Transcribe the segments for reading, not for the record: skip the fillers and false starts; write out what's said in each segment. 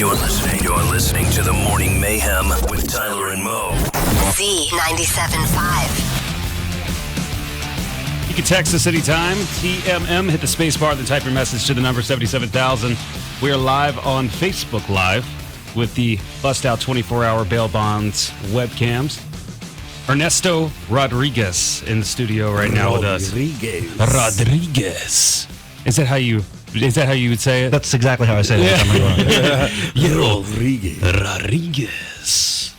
You're listening to the Morning Mayhem with Tyler and Mo. Z97.5. You can text us anytime. TMM, hit the space bar, then type your message to the number 77,000. We are live on Facebook Live with the Bust Out 24-hour bail bonds webcams. Ernesto Rodriguez in the studio right now with us. Rodriguez. Is that how you would say it? That's exactly how I say it. Rodriguez.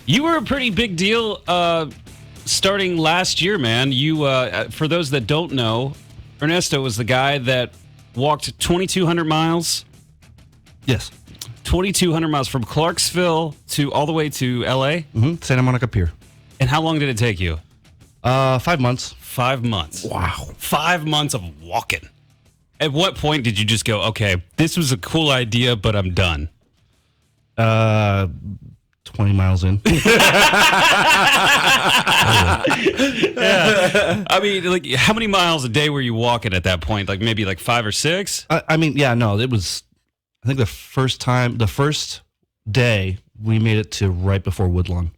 You were a pretty big deal starting last year, man. You, for those that don't know, Ernesto was the guy that walked 2,200 miles. Yes. 2,200 miles from Clarksville to all the way to L.A.? Mm-hmm. Santa Monica Pier. And how long did it take you? 5 months. 5 months. Wow. 5 months of walking. At what point did you just go, okay, this was a cool idea, but I'm done? 20 miles in. Yeah. I mean, like, how many miles a day were you walking at that point? Like maybe like 5 or 6? It was, I think the first day, we made it to right before Woodlawn.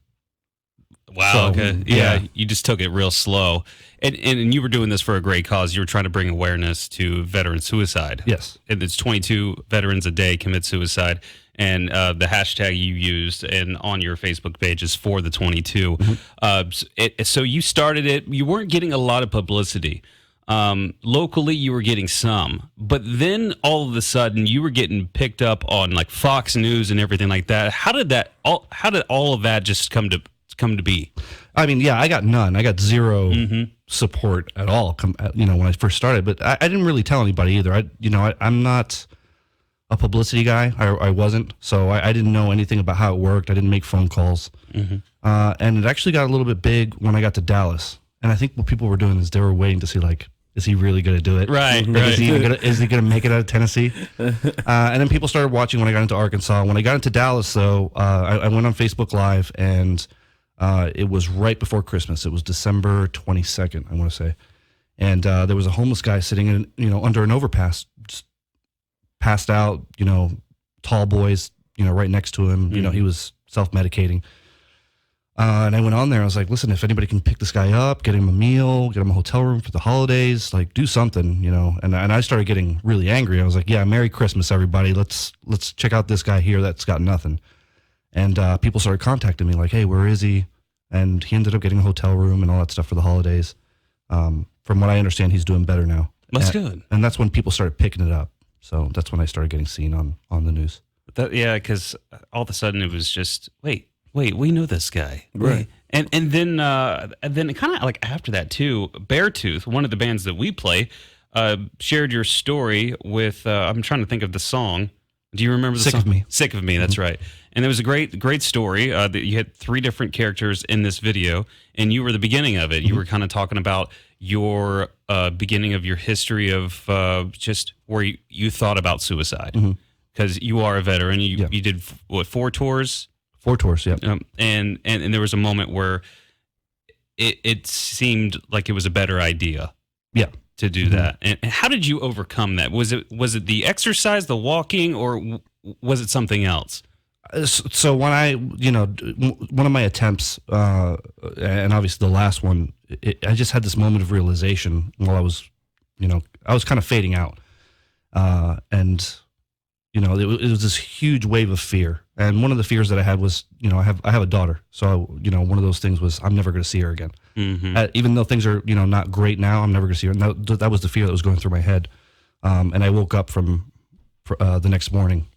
Wow, so, okay. Yeah, you just took it real slow. And you were doing this for a great cause. You were trying to bring awareness to veteran suicide. Yes. And it's 22 veterans a day commit suicide. And the hashtag you used and on your Facebook page is for the 22. Mm-hmm. So you started it. You weren't getting a lot of publicity. Locally, you were getting some. But then all of a sudden, you were getting picked up on like Fox News and everything like that. How did all of that just come to be? I mean, yeah, I got none. I got zero support at all. When I first started, but I didn't really tell anybody either. I'm not a publicity guy. I wasn't, so I didn't know anything about how it worked. I didn't make phone calls, and it actually got a little bit big when I got to Dallas. And I think what people were doing is they were waiting to see, like, is he really going to do it? Right. Is he going to make it out of Tennessee? And then people started watching when I got into Arkansas. When I got into Dallas, though, I went on Facebook Live, and it was right before Christmas. It was December 22nd, I want to say. And there was a homeless guy sitting under an overpass, just passed out, tall boys, right next to him. Mm-hmm. He was self-medicating. And I went on there. I was like, listen, if anybody can pick this guy up, get him a meal, get him a hotel room for the holidays, like do something, And I started getting really angry. I was like, yeah, Merry Christmas, everybody. Let's check out this guy here that's got nothing. And people started contacting me like, hey, where is he? And he ended up getting a hotel room and all that stuff for the holidays. From what I understand, he's doing better now. That's good. And that's when people started picking it up. So that's when I started getting seen on the news. Because all of a sudden it was just, wait, we know this guy. Right. And then kind of like after that too, Beartooth, one of the bands that we play, shared your story with, I'm trying to think of the song. Do you remember the song? Sick of Me. Sick of Me, that's right. And there was a great story that you had 3 different characters in this video, and you were the beginning of it. You were kind of talking about your beginning of your history of just where you thought about suicide. Because you are a veteran. You did, 4 tours? 4 tours, yeah. And there was a moment where it seemed like it was a better idea. Yeah. To do that. And how did you overcome that? Was it the exercise, the walking, or was it something else? So when one of my attempts, and obviously the last one, I just had this moment of realization while I was kind of fading out. And it was this huge wave of fear. And one of the fears that I had was, I have a daughter. So, one of those things was I'm never going to see her again. Even though things are, not great now, I'm never going to see her. And that was the fear that was going through my head. And I woke up from the next morning.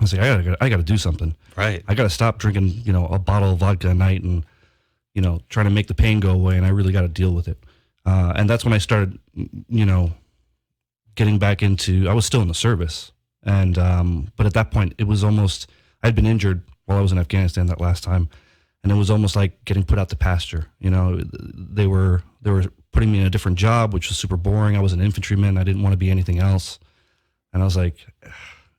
I was like, I got to do something. Right. I got to stop drinking, a bottle of vodka a night and, trying to make the pain go away. And I really got to deal with it. And that's when I started, getting back into, I was still in the service. And, but at that point it was almost, I'd been injured while I was in Afghanistan that last time. And it was almost like getting put out to pasture. They were putting me in a different job, which was super boring. I was an infantryman. I didn't want to be anything else. And I was like,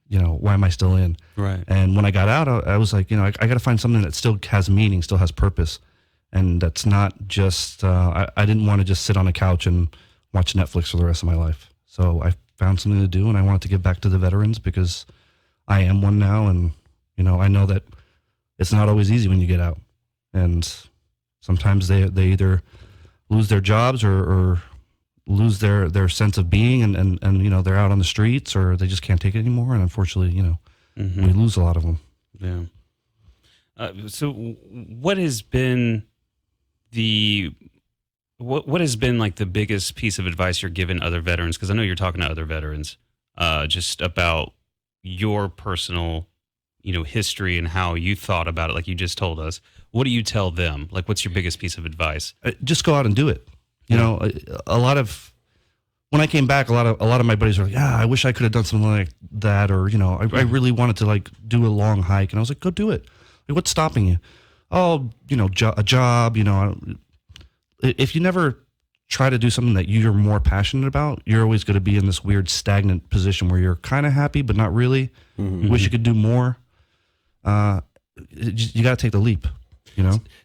why am I still in? Right. And when I got out, I was like, I got to find something that still has meaning, still has purpose. And that's not just, I didn't want to just sit on a couch and watch Netflix for the rest of my life. So I found something to do, and I wanted to give back to the veterans because I am one now, and I know that it's not always easy when you get out, and sometimes they either lose their jobs or lose their sense of being, and they're out on the streets, or they just can't take it anymore, and unfortunately, we lose a lot of them. Yeah. So what has been what has been like the biggest piece of advice you're giving other veterans? Because I know you're talking to other veterans just about your personal, history and how you thought about it, like you just told us. What do you tell them? Like, what's your biggest piece of advice? Just go out and do it. A lot of when I came back, a lot of my buddies were like, "Yeah, I wish I could have done something like that," or I really wanted to like do a long hike, and I was like, "Go do it. Like, what's stopping you?" Oh, a job. If you never try to do something that you're more passionate about, you're always going to be in this weird stagnant position where you're kind of happy but not really. You wish you could do more. You got to take the leap.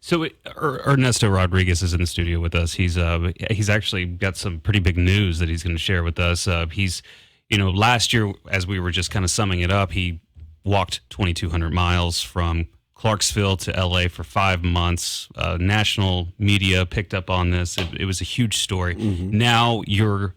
So Ernesto Rodriguez is in the studio with us. He's actually got some pretty big news that he's going to share with us. He's, last year, as we were just kind of summing it up, he walked 2,200 miles from Clarksville to LA for 5 months. National media picked up on this. It was a huge story. Now you're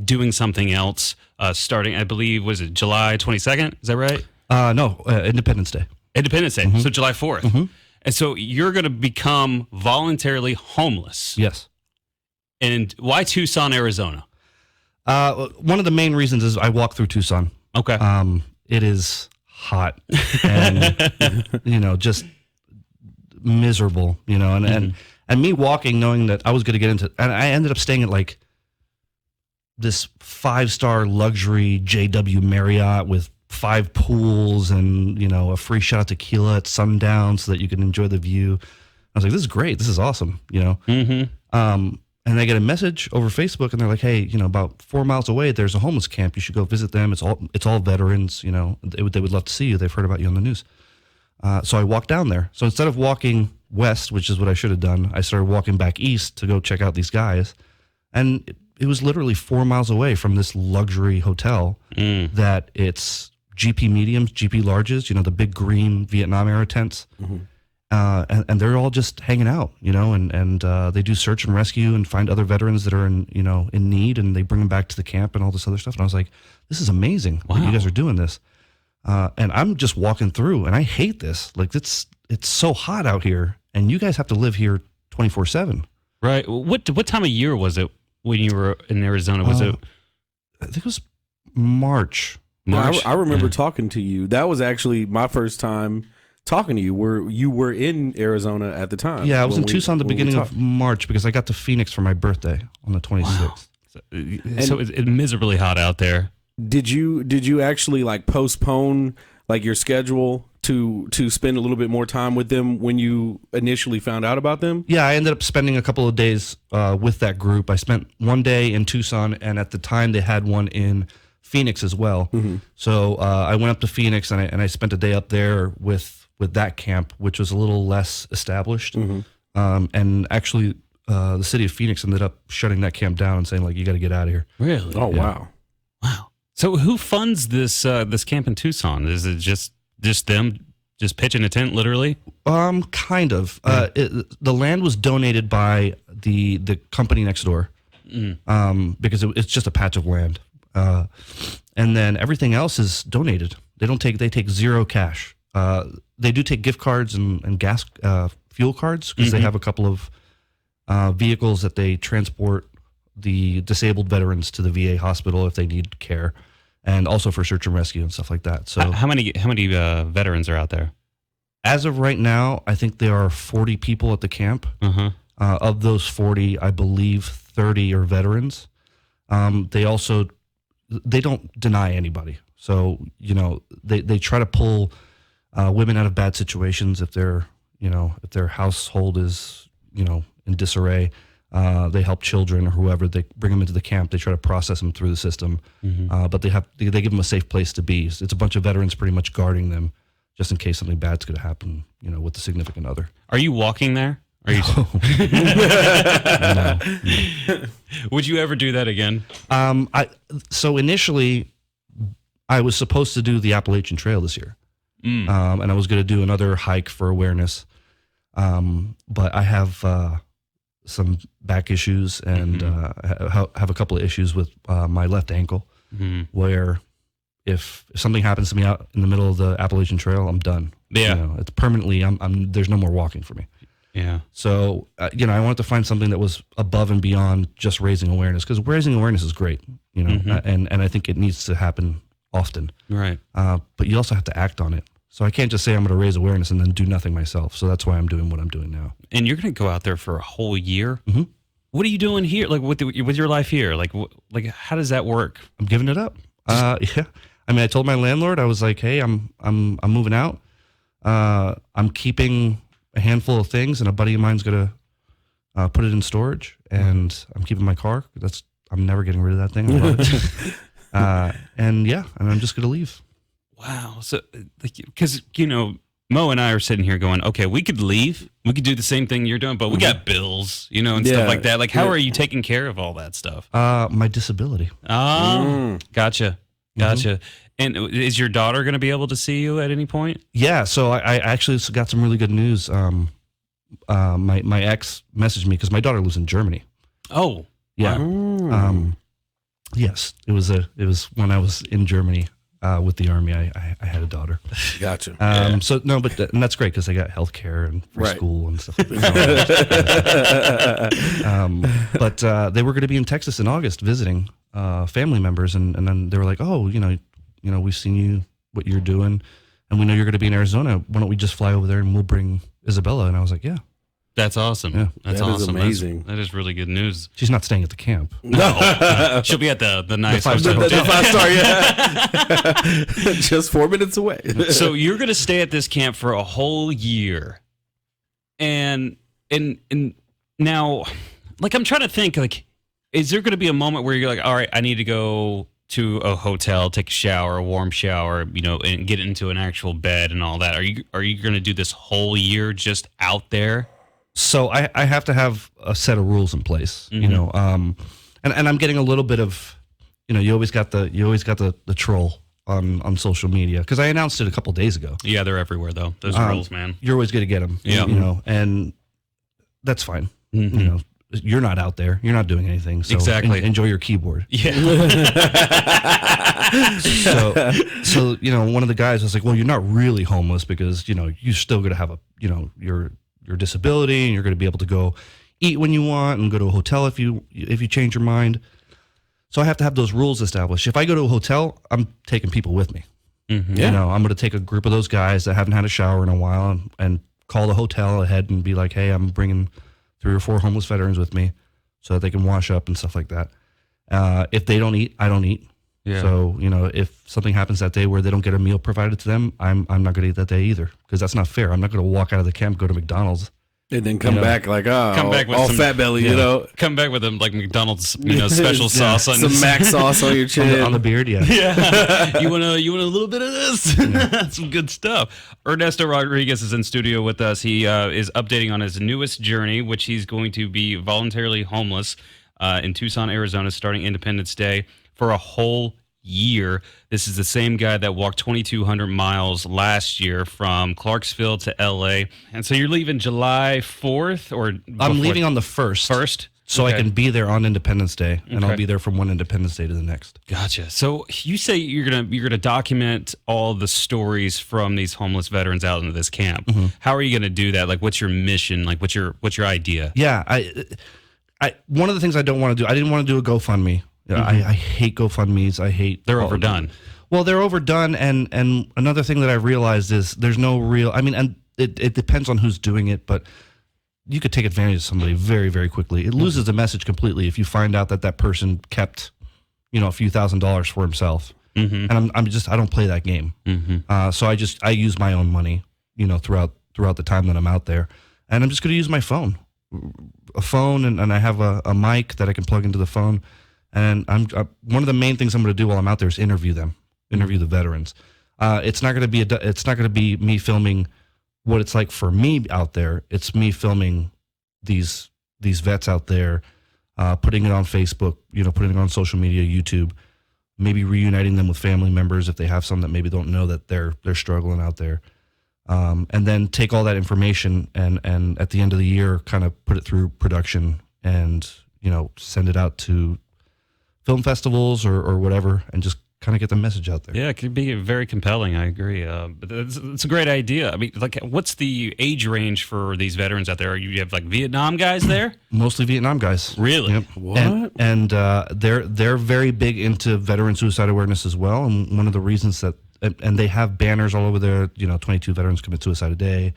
doing something else, starting, I believe, was it July 22nd? Is that right? No, Independence Day. Independence Day. So July 4th. And so you're going to become voluntarily homeless. Yes. And why Tucson, Arizona? One of the main reasons is I walk through Tucson. Okay. It is hot and, just miserable, and me walking knowing that I was going to get into, and I ended up staying at like this 5-star luxury JW Marriott with 5 pools and, a free shot of tequila at sundown so that you can enjoy the view. I was like, this is great. This is awesome, and I get a message over Facebook and they're like, hey, about 4 miles away, there's a homeless camp. You should go visit them. It's all veterans, they would love to see you. They've heard about you on the news. So I walked down there. So instead of walking west, which is what I should have done, I started walking back east to go check out these guys. And it was literally 4 miles away from this luxury hotel that it's GP mediums, GP larges, the big green Vietnam era tents. And they're all just hanging out, and they do search and rescue and find other veterans that are in need, and they bring them back to the camp and all this other stuff. And I was like, this is amazing. Wow. That you guys are doing this. And I'm just walking through and I hate this. Like it's so hot out here and you guys have to live here 24/7. Right. What time of year was it when you were in Arizona? Was it? I think it was March. I remember talking to you. That was actually my first time talking to you. You were in Arizona at the time. Yeah, I was in Tucson the beginning of March because I got to Phoenix for my birthday on the 26th. Wow. So it's miserably hot out there. Did you actually like postpone like your schedule to spend a little bit more time with them when you initially found out about them? Yeah, I ended up spending a couple of days with that group. I spent one day in Tucson, and at the time they had one in Phoenix as well. So I went up to Phoenix and I spent a day up there with that camp, which was a little less established. And actually, the city of Phoenix ended up shutting that camp down and saying, like, you got to get out of here. Really? Oh, yeah. Wow. So who funds this camp in Tucson? Is it just them just pitching a tent, literally? Kind of. The land was donated by the company next door because it's just a patch of land. And then everything else is donated. They take zero cash. They do take gift cards and gas fuel cards because they have a couple of vehicles that they transport the disabled veterans to the VA hospital if they need care, and also for search and rescue and stuff like that. So how many veterans are out there? As of right now, I think there are 40 people at the camp. Of those 40, I believe 30 are veterans. They don't deny anybody. So, they try to pull women out of bad situations if their household is, in disarray. They help children or whoever. They bring them into the camp. They try to process them through the system. But they give them a safe place to be. It's a bunch of veterans pretty much guarding them just in case something bad's going to happen, with the significant other. Are you walking there? Are you? No. Would you ever do that again? So initially, I was supposed to do the Appalachian Trail this year, and I was going to do another hike for awareness, but I have some back issues and have a couple of issues with my left ankle, where if something happens to me out in the middle of the Appalachian Trail, I'm done. Yeah, it's permanently. I'm there's no more walking for me. Yeah. So I wanted to find something that was above and beyond just raising awareness, because raising awareness is great, and I think it needs to happen often. Right. But you also have to act on it. So I can't just say I'm going to raise awareness and then do nothing myself. So that's why I'm doing what I'm doing now. And you're going to go out there for a whole year. Mm-hmm. What are you doing here? Like with your life here? Like how does that work? I'm giving it up. Yeah. I mean, I told my landlord, I was like, hey, I'm moving out. I'm keeping a handful of things, and a buddy of mine's gonna put it in storage, and I'm keeping my car. I'm never getting rid of that thing. I love it. And I'm just gonna leave. Wow. So, because Mo and I are sitting here going, okay, we could leave, we could do the same thing you're doing, but we got bills, and stuff like that. Like, how are you taking care of all that stuff? My disability. Oh, gotcha. And is your daughter going to be able to see you at any point? Yeah. So I actually got some really good news. My ex messaged me because my daughter lives in Germany. Oh, yeah. Wow. Yes, it was when I was in Germany with the Army. I had a daughter. Gotcha. So no, but and that's great because I got health care and free school and stuff like that. But they were going to be in Texas in August visiting family members, and then they were like, oh, we've seen what you're doing, and we know you're going to be in Arizona. Why don't we just fly over there and we'll bring Isabella? And I was like, yeah. That's awesome. Yeah. That's that awesome. Is amazing. That is really good news. She's not staying at the camp. No. She'll be at the nice the 5-star hotel. The 5-star, yeah. Just 4 minutes away. So you're going to stay at this camp for a whole year. And now, like, I'm trying to think, like, is there going to be a moment where you're like, all right, I need to go to a hotel, take a shower, a warm shower, and get into an actual bed and all that? Are you going to do this whole year just out there? So I have to have a set of rules in place, and I'm getting a little bit of, you always got the troll on social media, because I announced it a couple days ago. Yeah, they're everywhere though. Those rules, man. You're always going to get them, and that's fine. Mm-hmm. You're not out there. You're not doing anything. So exactly. Enjoy your keyboard. Yeah. So one of the guys was like, well, you're not really homeless because, you're still going to have your disability, and you're going to be able to go eat when you want and go to a hotel if you change your mind. So I have to have those rules established. If I go to a hotel, I'm taking people with me. Mm-hmm. I'm going to take a group of those guys that haven't had a shower in a while and call the hotel ahead and be like, hey, I'm bringing 3 or 4 homeless veterans with me so that they can wash up and stuff like that. If they don't eat, I don't eat. Yeah. So, if something happens that day where they don't get a meal provided to them, I'm not going to eat that day either, because that's not fair. I'm not going to walk out of the camp, go to McDonald's, and then come back like, come back with all some, fat belly, Come back with them like McDonald's, special sauce on some Mac sauce on your chin, on the beard. Yeah. Yeah. You want a little bit of this? Yeah. Some good stuff. Ernesto Rodriguez is in studio with us. He is updating on his newest journey, which he's going to be voluntarily homeless in Tucson, Arizona, starting Independence Day for a whole year. This is the same guy that walked 2,200 miles last year from Clarksville to LA. And so you're leaving July 4th, or I'm leaving on the 1st. First? So Okay. I can be there on Independence Day, and Okay. I'll be there from one Independence Day to the next. Gotcha. So you say you're gonna document all the stories from these homeless veterans out into this camp. Mm-hmm. How are you gonna do that? Like, what's your mission? Like, what's your idea? Yeah, I one of the things I don't want to do, I didn't want to do a GoFundMe. I hate GoFundMes. I hate They're overdone. Well, they're overdone, and another thing that I realized is there's no real. I mean, and it depends on who's doing it, but you could take advantage of somebody very, very quickly. It loses the message completely if you find out that person kept, a few $1,000s for himself. Mm-hmm. And I don't play that game. Mm-hmm. So I use my own money, throughout the time that I'm out there, and I'm just going to use my phone, and I have a mic that I can plug into the phone. And one of the main things I'm going to do while I'm out there is interview the veterans. It's not going to be me filming what it's like for me out there. It's me filming these vets out there, putting it on Facebook, putting it on social media, YouTube, maybe reuniting them with family members if they have some that maybe don't know that they're struggling out there. And then take all that information and at the end of the year kind of put it through production and, send it out to film festivals or whatever and just kind of get the message out there. Yeah, it could be very compelling. I agree. But it's a great idea. I mean, like, what's the age range for these veterans out there? You have like Vietnam guys there? Mostly Vietnam guys. Really? Yep. What? And they're very big into veteran suicide awareness as well. And one of the reasons that, and they have banners all over there, 22 veterans commit suicide a day.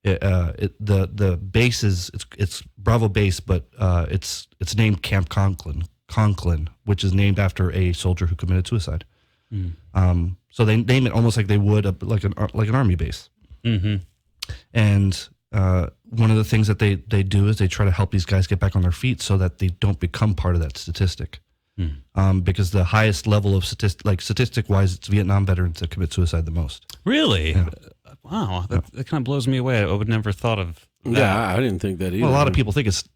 The base it's Bravo base, but it's named Camp Conklin, which is named after a soldier who committed suicide. So they name it almost like they would like an army base. Mm-hmm. And one of the things that they do is they try to help these guys get back on their feet so that they don't become part of that statistic. Because the highest level of statistic-wise, it's Vietnam veterans that commit suicide the most. Really? Yeah. Wow, that kind of blows me away. I would never thought of that. Yeah, I didn't think that either. Well, a lot of people think it's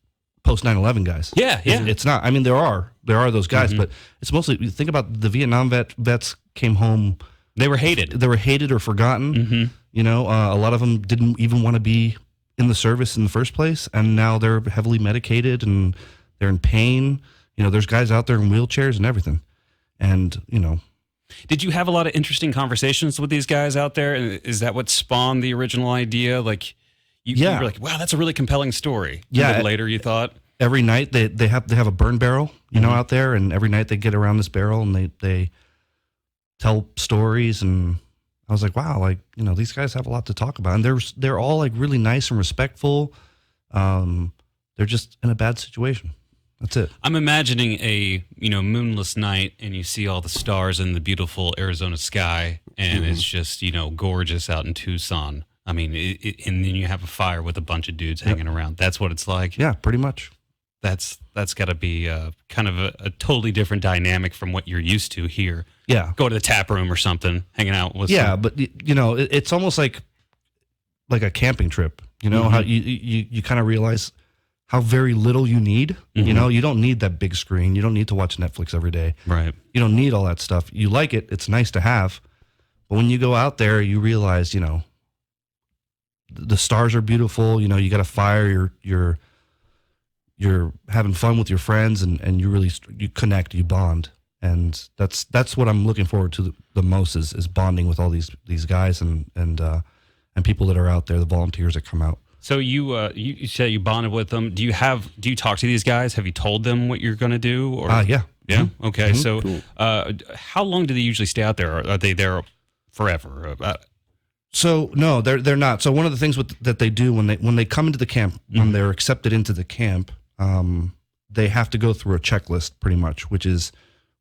post 9/11 guys. Yeah. It's not. I mean, there are those guys, but it's mostly, you think about the Vietnam vets came home. They were hated. They were hated or forgotten. A lot of them didn't even want to be in the service in the first place, and now they're heavily medicated and they're in pain. There's guys out there in wheelchairs and everything. And, Did you have a lot of interesting conversations with these guys out there? And is that what spawned the original idea? Like, you were like, wow, that's a really compelling story. Yeah. And then later you thought? Every night they have a burn barrel, out there, and every night they get around this barrel and they tell stories, and I was like, wow, like, these guys have a lot to talk about, and they're all like really nice and respectful. They're just in a bad situation. That's it. I'm imagining a moonless night, and you see all the stars in the beautiful Arizona sky, and it's just gorgeous out in Tucson. I mean, and then you have a fire with a bunch of dudes hanging around. That's what it's like. Yeah, pretty much. That's got to be kind of a totally different dynamic from what you're used to here. Yeah, go to the tap room or something, hanging out with. Yeah, but it's almost like a camping trip. How you kind of realize how very little you need. You don't need that big screen. You don't need to watch Netflix every day. Right. You don't need all that stuff. You like it. It's nice to have. But when you go out there, you realize, the stars are beautiful. You got a fire. You're having fun with your friends, and you connect, you bond. And that's what I'm looking forward to the most is bonding with all these guys and people that are out there, the volunteers that come out. So you said you bonded with them. Do you talk to these guys? Have you told them what you're going to do? Or yeah. Yeah. Okay. Mm-hmm. So, Cool. How long do they usually stay out there? Are they there forever? So no, they're not. So one of the things that they do when they come into the camp, when they're accepted into the camp, they have to go through a checklist pretty much, which is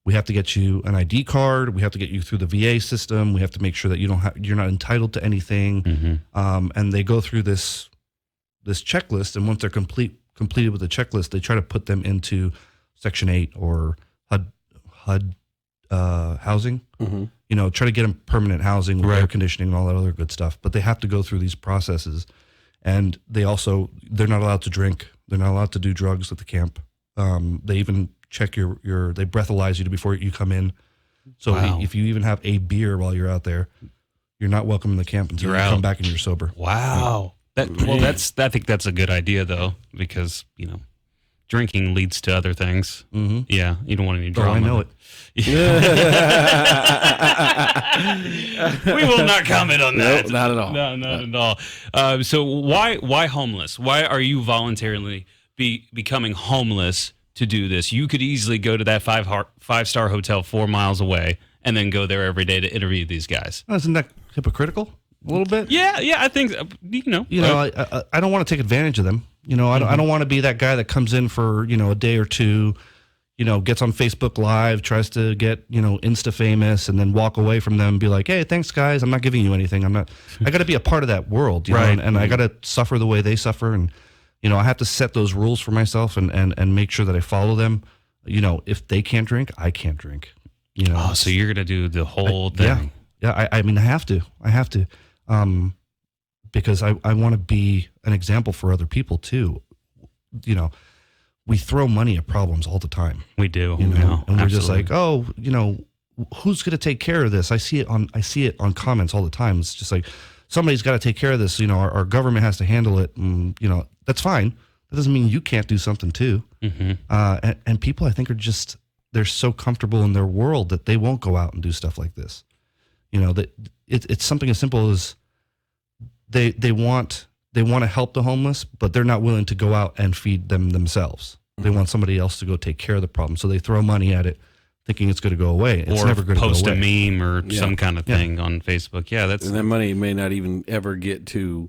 we have to get you an ID card, we have to get you through the VA system, we have to make sure that you're not entitled to anything, and they go through this checklist, and once they're completed with the checklist, they try to put them into Section 8 or HUD housing. Try to get them permanent housing with air conditioning and all that other good stuff. But they have to go through these processes, and they're not allowed to drink. They're not allowed to do drugs at the camp. They even check they breathalyze you before you come in. So if you even have a beer while you're out there, you're not welcome in the camp until you come back and you're sober. Wow. I think that's a good idea though, because drinking leads to other things. Yeah, you don't want any drama. Oh, I know it. We will not comment on that. Nope, not at all. No, not at all. So why homeless? Why are you voluntarily becoming homeless to do this? You could easily go to that five-star hotel 4 miles away and then go there every day to interview these guys. Isn't that hypocritical a little bit? Yeah, I think I don't want to take advantage of them. I don't want to be that guy that comes in for a day or two, gets on Facebook Live, tries to get Insta famous, and then walk away from them and be like, hey, thanks guys, I'm not giving you anything. I got to be a part of that world, right? And I got to suffer the way they suffer, and I have to set those rules for myself and make sure that I follow them. If they can't drink, I can't drink. So you're gonna do the whole thing? Yeah. I mean, I have to. Because I want to be an example for other people too. We throw money at problems all the time. We do. And we're absolutely. just like, who's going to take care of this? I see it on comments all the time. It's just like, somebody's got to take care of this. Our government has to handle it. And, that's fine. That doesn't mean you can't do something too. Mm-hmm. And people, I think, they're so comfortable in their world that they won't go out and do stuff like this. That it's something as simple as they want to help the homeless, but they're not willing to go out and feed them themselves. They want somebody else to go take care of the problem. So they throw money at it, thinking it's going to go away. It's never going to go away. Post a meme or some kind of thing on Facebook. Yeah, and that money may not even ever get to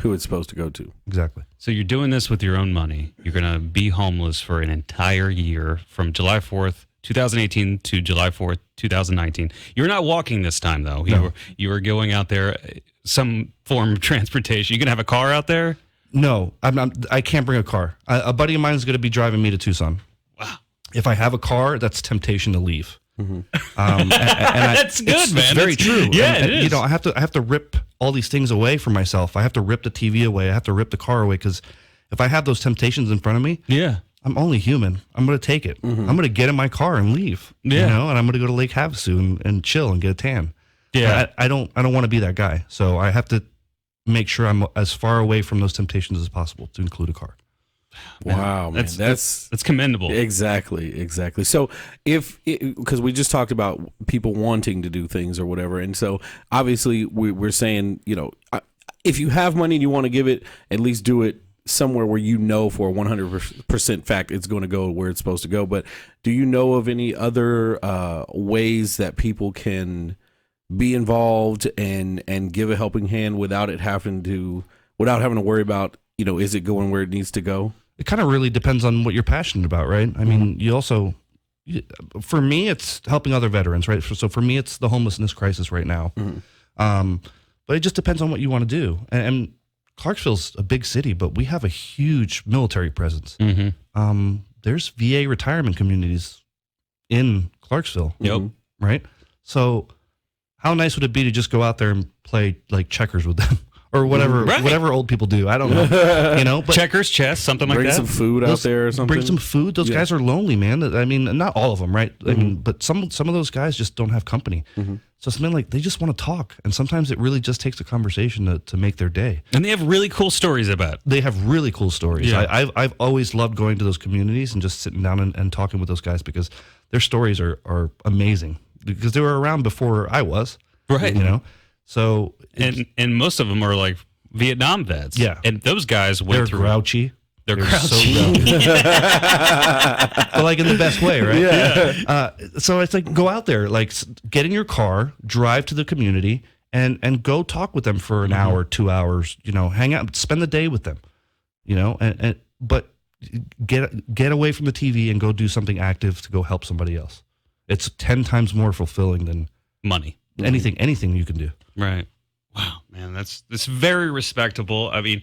who it's supposed to go to. Exactly. So you're doing this with your own money. You're going to be homeless for an entire year from July 4th, 2018 to July 4th, 2019. You're not walking this time, though. No. You were going out there, some form of transportation. You going to have a car out there? No, I can't bring a car. A buddy of mine is going to be driving me to Tucson. Wow. If I have a car, that's temptation to leave. Mm-hmm. That's good, man. It's very true. Yeah, it is. I have to rip all these things away from myself. I have to rip the TV away. I have to rip the car away, because if I have those temptations in front of me, I'm only human. I'm going to take it. Mm-hmm. I'm going to get in my car and leave. Yeah. And I'm going to go to Lake Havasu and chill and get a tan. Yeah. I don't want to be that guy. So I have to make sure I'm as far away from those temptations as possible, to include a car. Wow, man. That's commendable. Exactly. So because we just talked about people wanting to do things or whatever, and so obviously we're saying, if you have money and you want to give it, at least do it somewhere where for a 100% fact it's going to go where it's supposed to go. But do you know of any other ways that people can be involved and give a helping hand without having to worry about, is it going where it needs to go? It kind of really depends on what you're passionate about, right? I mean, you also, for me, it's helping other veterans, right? So for me, it's the homelessness crisis right now. Mm-hmm. But it just depends on what you want to do. And Clarksville's a big city, but we have a huge military presence. Mm-hmm. There's VA retirement communities in Clarksville. Yep. Right? So how nice would it be to just go out there and play like checkers with them? Or whatever old people do. I don't know. But checkers, chess, something like that. Bring some food out there or something. Bring some food. Those guys are lonely, man. I mean, not all of them, right? Mm-hmm. I mean, but some of those guys just don't have company. Mm-hmm. So something like they just want to talk, and sometimes it really just takes a conversation to make their day. And they have really cool stories about. They have really cool stories. Yeah. I've always loved going to those communities and just sitting down and talking with those guys, because their stories are amazing, because they were around before I was. Right. So and most of them are like Vietnam vets. Yeah. And those guys went through. Grouchy. They're grouchy. So grouchy. But like in the best way, right? Yeah. So it's like, go out there, like get in your car, drive to the community, and go talk with them for an hour, 2 hours, hang out, spend the day with them, but get away from the TV and go do something active to go help somebody else. It's 10 times more fulfilling than money. Anything you can do. Right. Wow, man, that's very respectable. I mean,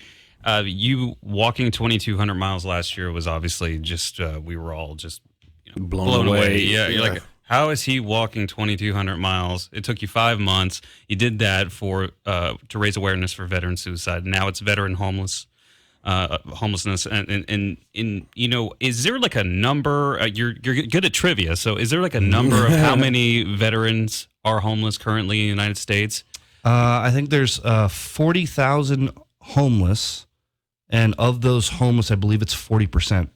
you walking 2,200 miles last year was obviously just we were all just blown away. Yeah, you're like, how is he walking 2,200 miles? It took you 5 months. You did that to raise awareness for veteran suicide. Now it's veteran homelessness, and is there like a number? You're good at trivia, so is there like a number of how many veterans are homeless currently in the United States? I think there's 40,000 homeless, and of those homeless, I believe it's 40%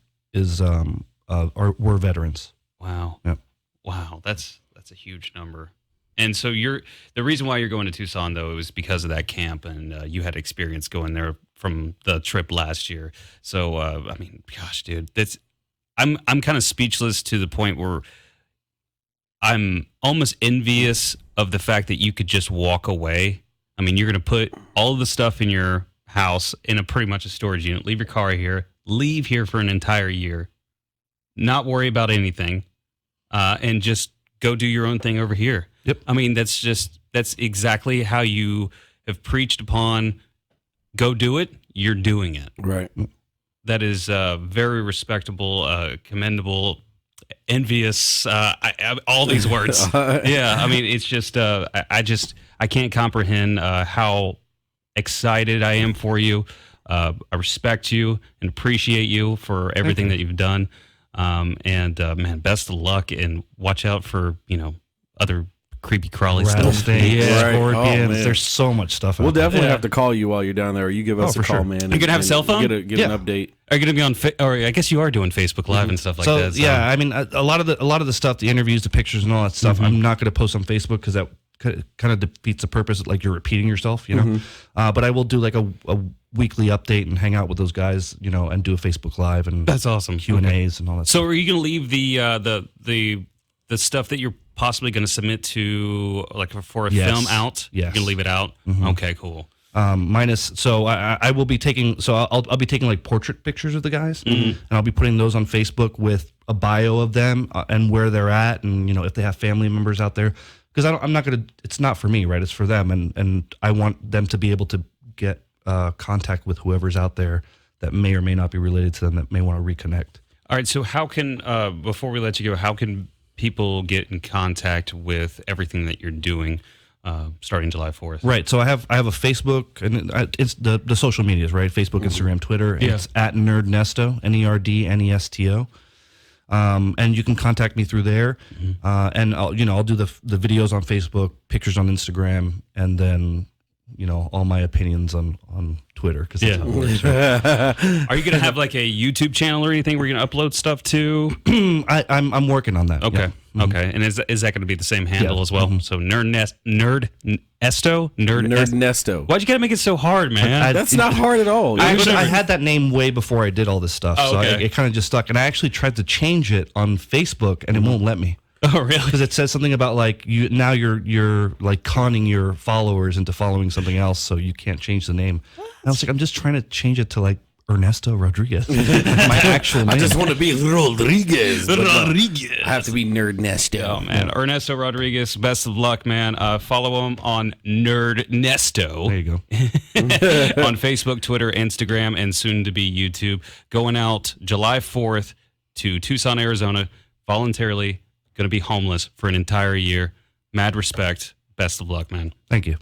were veterans. Wow. Yep. Wow, that's a huge number. And so the reason why you're going to Tucson, though, was because of that camp, and you had experience going there from the trip last year. So I mean, gosh, dude, I'm kind of speechless to the point where I'm almost envious of the fact that you could just walk away. I mean, you're going to put all of the stuff in your house in pretty much a storage unit, leave your car here, leave here for an entire year, not worry about anything, and just go do your own thing over here. Yep. I mean, that's exactly how you have preached upon. Go do it. You're doing it. Right. That is very respectable, commendable, envious, all these words. Yeah. I mean, it's just, I can't comprehend how excited I am for you. I respect you and appreciate you for everything that you've done. Man, best of luck, and watch out for, other creepy crawly stuff. Rattlesnakes, Right. Oh, scorpions. man. There's so much stuff out We'll there. definitely have to call you while you're down there, or you give us a for call, sure. man. Are you gonna have a cell phone? Get an update. Are you going to be on? Or I guess you are doing Facebook Live and stuff like that. So. Yeah, I mean, a lot of the stuff, the interviews, the pictures, and all that stuff, I'm not going to post on Facebook because that kind of defeats the purpose. Like you're repeating yourself, you know. But I will do like a weekly update and hang out with those guys, you know, and do a Facebook Live and That's awesome. Q&As and all that. So are you going to leave the stuff that you're possibly going to submit to like for a film out? Yes. You're going to leave it out. Okay, cool. Minus, so I will be taking, so I'll be taking like portrait pictures of the guys, and I'll be putting those on Facebook with a bio of them and where they're at, and you know if they have family members out there, because I'm not gonna, it's not for me, right? It's for them, and I want them to be able to get contact with whoever's out there that may or may not be related to them that may want to reconnect. All right, so how can before we let you go, how can people get in contact with everything that you're doing? Starting July 4th. Right. So I have a Facebook, and it's the social medias, right? Facebook, Instagram, Twitter. And it's at Nerdnesto, Nerdnesto. And you can contact me through there. And I'll do the videos on Facebook, pictures on Instagram, and then all my opinions on Twitter. Cause that's how it works, right? Are you going to have like a YouTube channel or anything where you're going to upload stuff to? I'm working on that. Okay. Yeah. Okay. And is that going to be the same handle as well? So Nerdnesto? Why'd you got to make it so hard, man? That's not hard at all. I had that name way before I did all this stuff. Oh, okay. So it kind of just stuck. And I actually tried to change it on Facebook, and it won't let me. Oh, really? Because it says something about like you're like conning your followers into following something else, so you can't change the name. And I was like, I'm just trying to change it to like Ernesto Rodriguez, like my actual name. I just want to be Rodriguez. Rodriguez. I have to be Nerdnesto. Oh man, Ernesto Rodriguez. Best of luck, man. Follow him on Nerdnesto. There you go. On Facebook, Twitter, Instagram, and soon to be YouTube. Going out July 4th to Tucson, Arizona, voluntarily. Going to be homeless for an entire year. Mad respect. Best of luck, man. Thank you.